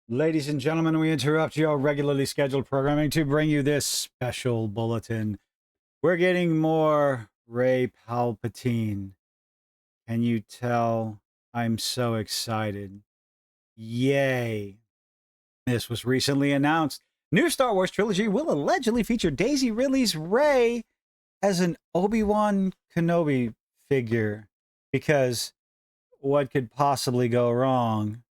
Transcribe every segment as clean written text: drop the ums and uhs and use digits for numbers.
Ladies and gentlemen, we interrupt your regularly scheduled programming to bring you this special bulletin. We're getting more Ray Palpatine. Can you tell? I'm so excited. Yay. This was recently announced. New Star Wars trilogy will allegedly feature Daisy Ridley's Rey as an Obi-Wan Kenobi figure. Because what could possibly go wrong?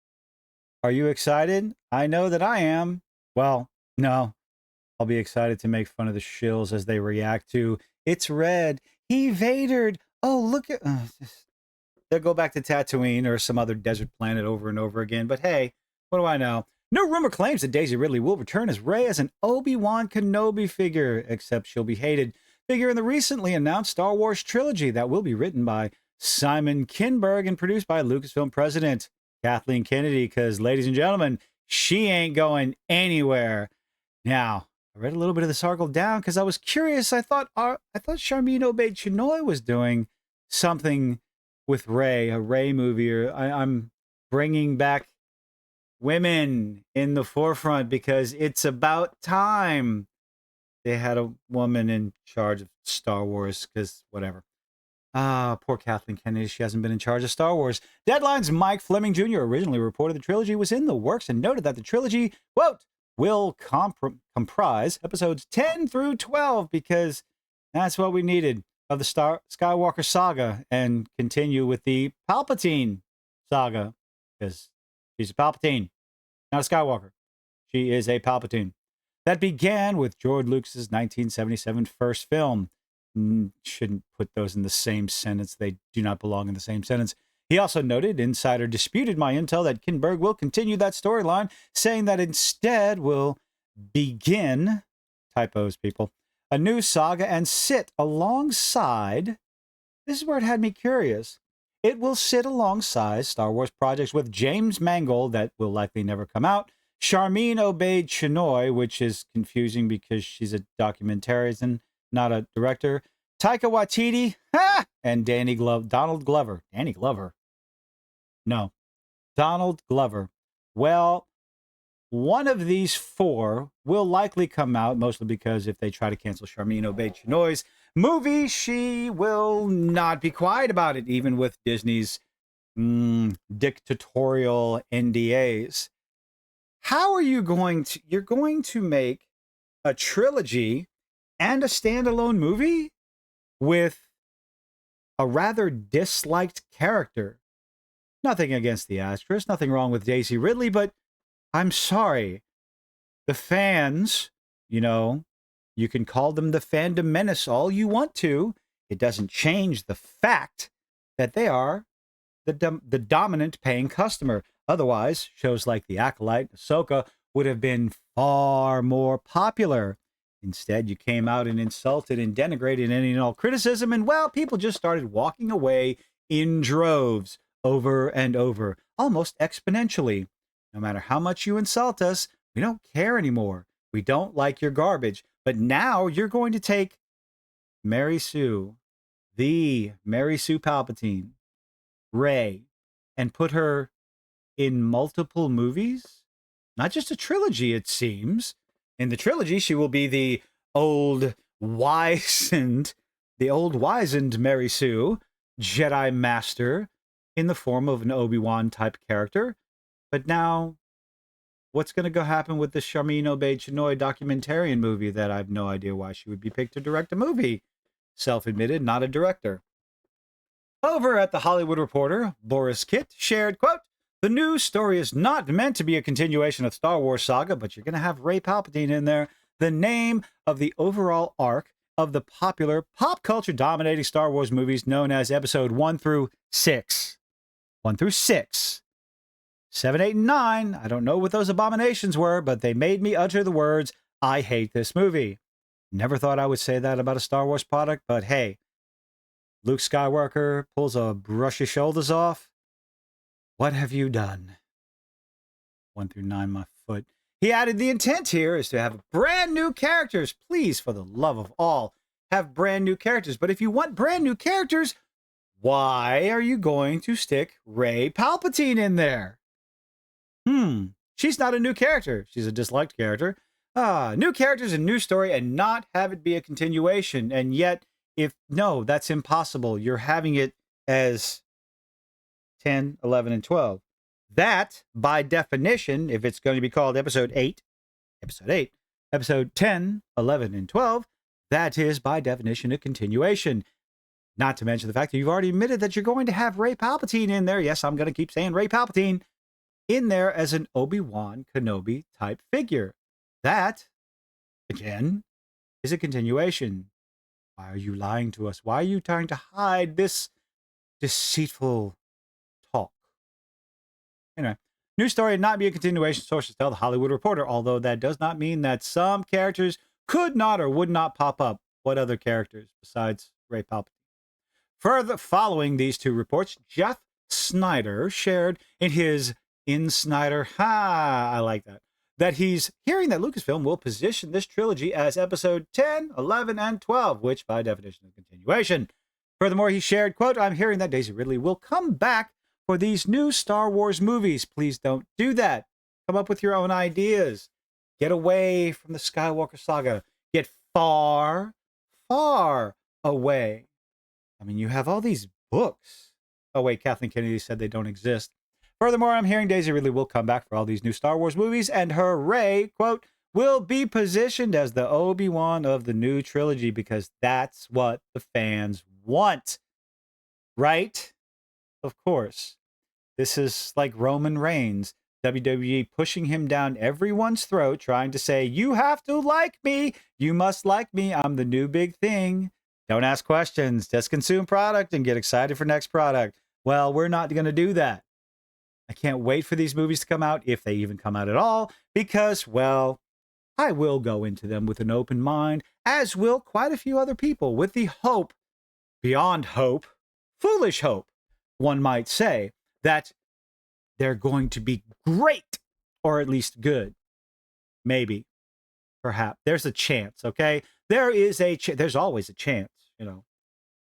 Are you excited? I know that I am. Well, no. I'll be excited to make fun of the shills as they react to "It's red. He Vadered. Oh, look at..." they'll go back to Tatooine or some other desert planet over and over again. But hey, what do I know? No rumor claims that Daisy Ridley will return as Rey as an Obi-Wan Kenobi figure, except she'll be hated. Figure in the recently announced Star Wars trilogy that will be written by Simon Kinberg and produced by Lucasfilm president Kathleen Kennedy, because, ladies and gentlemen, she ain't going anywhere. Now, I read a little bit of this article down because I was curious. I thought Charmin Obaid-Chinoy was doing something with Ray, a Ray movie, or I'm bringing back women in the forefront because it's about time they had a woman in charge of Star Wars, because whatever. Ah, poor Kathleen Kennedy. She hasn't been in charge of Star Wars. Deadline's Mike Fleming Jr. originally reported the trilogy was in the works and noted that the trilogy, quote, will comprise episodes 10 through 12 because that's what we needed of the Skywalker saga, and continue with the Palpatine saga because she's a Palpatine, not a Skywalker. She is a Palpatine. That began with George Lucas's 1977 first film. Shouldn't put those in the same sentence. They do not belong in the same sentence. He also noted, "Insider disputed my intel that Kinberg will continue that storyline, saying that instead will begin," typos, people, "a new saga and sit alongside," this is where it had me curious, "it will sit alongside Star Wars projects with James Mangold that will likely never come out, Charmin Obaid-Chinoy," which is confusing because she's a documentarian, not a director, "Taika Waititi, and Donald Glover. Danny Glover? No, Donald Glover. Well, one of these four will likely come out, mostly because if they try to cancel Charmin Obaid-Chinoy's movie, she will not be quiet about it, even with Disney's dictatorial NDAs. How are you going to... You're going to make a trilogy and a standalone movie with a rather disliked character? Nothing against the actress, nothing wrong with Daisy Ridley, but I'm sorry. The fans, you can call them the fandom menace all you want to. It doesn't change the fact that they are the dominant paying customer. Otherwise, shows like The Acolyte, Ahsoka would have been far more popular. Instead, you came out and insulted and denigrated any and all criticism, and, well, people just started walking away in droves over and over, almost exponentially. No matter how much you insult us, we don't care anymore. We don't like your garbage. But now you're going to take Mary Sue, the Mary Sue Palpatine, Rey, and put her in multiple movies? Not just a trilogy, it seems. In the trilogy, she will be the old wizened Mary Sue, Jedi Master, in the form of an Obi-Wan type character. But now, what's going to go happen with the Charmin Obaid-Chinoy documentarian movie that I have no idea why she would be picked to direct a movie? Self-admitted, not a director. Over at The Hollywood Reporter, Boris Kitt shared, quote, "The new story is not meant to be a continuation of Star Wars saga, but you're going to have Rey Palpatine in there, the name of the overall arc of the popular pop culture dominating Star Wars movies known as episode 1 through 6. 1 through 6. 7, 8, and 9, I don't know what those abominations were, but they made me utter the words, I hate this movie. Never thought I would say that about a Star Wars product, but hey, Luke Skywalker pulls a brush his shoulders off. What have you done?" 1 through 9, my foot. He added, "The intent here is to have brand new characters. Please, for the love of all, have brand new characters. But if you want brand new characters, why are you going to stick Rey Palpatine in there?" She's not a new character. She's a disliked character. New characters and new story and not have it be a continuation. And yet, no, that's impossible. You're having it as 10, 11, and 12. That, by definition, if it's going to be called episode 8, episode 10, 11, and 12, that is, by definition, a continuation. Not to mention the fact that you've already admitted that you're going to have Rey Palpatine in there. Yes, I'm going to keep saying Rey Palpatine in there as an Obi-Wan Kenobi type figure. That, again, is a continuation. Why are you lying to us? Why are you trying to hide this deceitful talk? Anyway, new story and not be a continuation, sources tell The Hollywood Reporter, although that does not mean that some characters could not or would not pop up. What other characters besides Rey Palpatine? Further, following these two reports, Jeff Snyder shared in his In Snyder, I like that he's hearing that Lucasfilm will position this trilogy as episode 10, 11, and 12, which by definition is a continuation. Furthermore, he shared, quote, I'm hearing that Daisy Ridley will come back for these new Star Wars movies. Please don't do that. Come up with your own ideas. Get away from the Skywalker saga. Get far, far away. I mean, you have all these books. Oh, wait, Kathleen Kennedy said they don't exist. Furthermore, I'm hearing Daisy Ridley will come back for all these new Star Wars movies, and her Rey, quote, will be positioned as the Obi-Wan of the new trilogy because that's what the fans want. Right? Of course. This is like Roman Reigns. WWE pushing him down everyone's throat, trying to say, you have to like me. You must like me. I'm the new big thing. Don't ask questions. Just consume product and get excited for next product. Well, we're not going to do that. I can't wait for these movies to come out, if they even come out at all, because, well, I will go into them with an open mind, as will quite a few other people, with the hope, beyond hope, foolish hope, one might say, that they're going to be great, or at least good. Maybe. Perhaps. There's a chance, okay? There's always a chance, you know.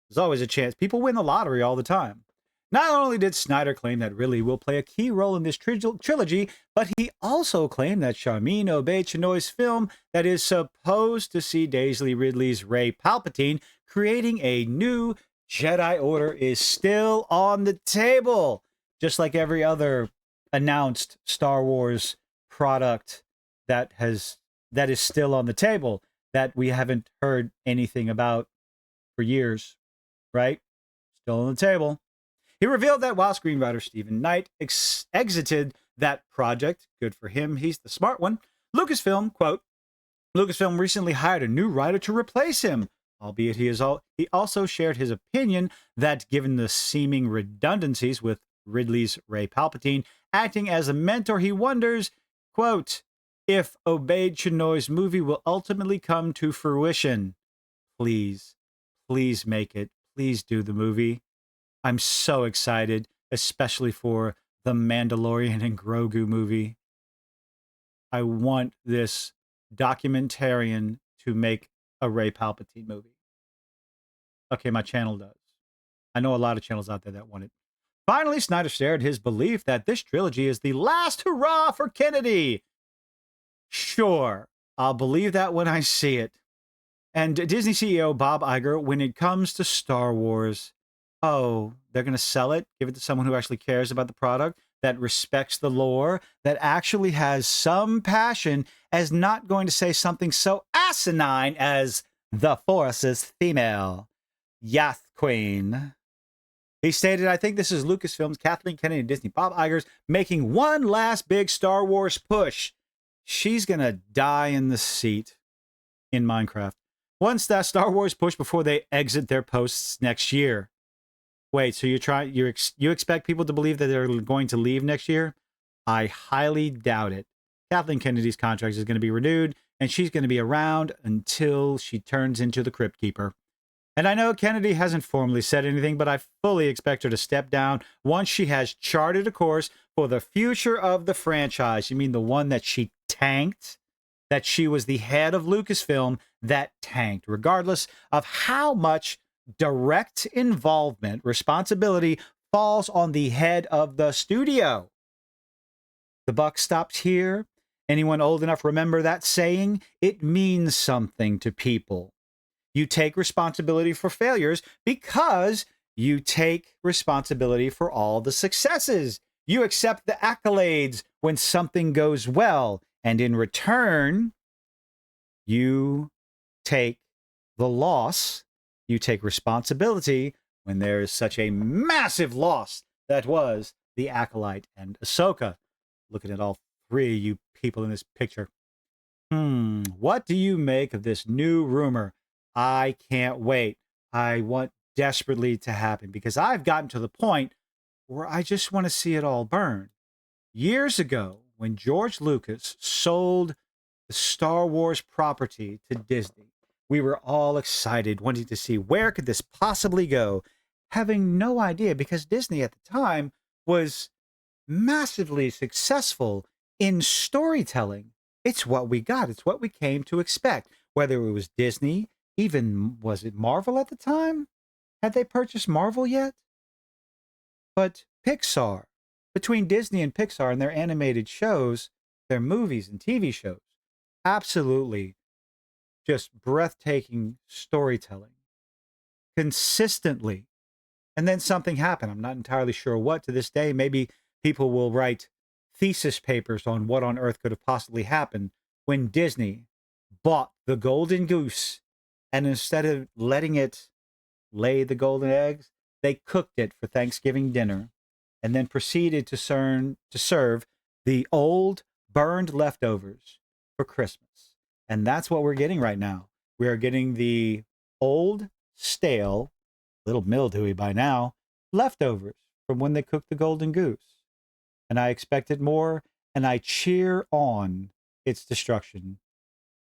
There's always a chance. People win the lottery all the time. Not only did Snyder claim that Ridley will play a key role in this trilogy, but he also claimed that Sharmeen Obaid-Chinoy's film that is supposed to see Daisy Ridley's Rey Palpatine creating a new Jedi Order is still on the table, just like every other announced Star Wars product that is still on the table that we haven't heard anything about for years, right? Still on the table. He revealed that while screenwriter Stephen Knight exited that project, good for him, he's the smart one, Lucasfilm, quote, Lucasfilm recently hired a new writer to replace him, albeit he also shared his opinion that given the seeming redundancies with Ridley's Rey Palpatine acting as a mentor, he wonders, quote, if Obaid-Chinoy's movie will ultimately come to fruition. Please make it. Please do the movie. I'm so excited, especially for the Mandalorian and Grogu movie. I want this documentarian to make a Rey Palpatine movie. Okay, my channel does. I know a lot of channels out there that want it. Finally, Snyder shared his belief that this trilogy is the last hurrah for Kennedy. Sure, I'll believe that when I see it. And Disney CEO Bob Iger, when it comes to Star Wars, they're going to sell it, give it to someone who actually cares about the product, that respects the lore, that actually has some passion, as not going to say something so asinine as the Force is female. Yath Queen. He stated, I think this is Lucasfilm's, Kathleen Kennedy, and Disney, Bob Iger's, making one last big Star Wars push. She's going to die in the seat in Minecraft. Once that Star Wars push before they exit their posts next year. Wait, so you expect people to believe that they're going to leave next year? I highly doubt it. Kathleen Kennedy's contract is going to be renewed, and she's going to be around until she turns into the Crypt Keeper. And I know Kennedy hasn't formally said anything, but I fully expect her to step down once she has charted a course for the future of the franchise. You mean the one that she tanked? That she was the head of Lucasfilm that tanked, regardless of how much direct involvement, responsibility falls on the head of the studio. The buck stops here. Anyone old enough remember that saying? It means something to people. You take responsibility for failures because you take responsibility for all the successes. You accept the accolades when something goes well. And in return, you take the loss. You take responsibility when there is such a massive loss that was the Acolyte and Ahsoka. Looking at all three of you people in this picture. What do you make of this new rumor? I can't wait. I want desperately to happen because I've gotten to the point where I just want to see it all burn. Years ago, when George Lucas sold the Star Wars property to Disney, we were all excited, wanting to see where could this possibly go, having no idea because Disney at the time was massively successful in storytelling. It's what we got. It's what we came to expect. Whether it was Disney, even was it Marvel at the time? Had they purchased Marvel yet? But Pixar, between Disney and Pixar and their animated shows, their movies and TV shows, absolutely just breathtaking storytelling consistently. And then something happened. I'm not entirely sure what to this day. Maybe people will write thesis papers on what on earth could have possibly happened when Disney bought the golden goose, and instead of letting it lay the golden eggs, they cooked it for Thanksgiving dinner and then proceeded to serve the old burned leftovers for Christmas. And that's what we're getting right now. We are getting the old, stale, little mildewy by now, leftovers from when they cooked the golden goose. And I expected more, and I cheer on its destruction.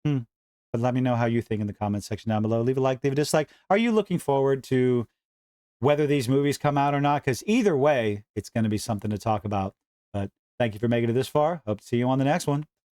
But let me know how you think in the comments section down below. Leave a like, leave a dislike. Are you looking forward to whether these movies come out or not? Because either way, it's going to be something to talk about. But thank you for making it this far. Hope to see you on the next one.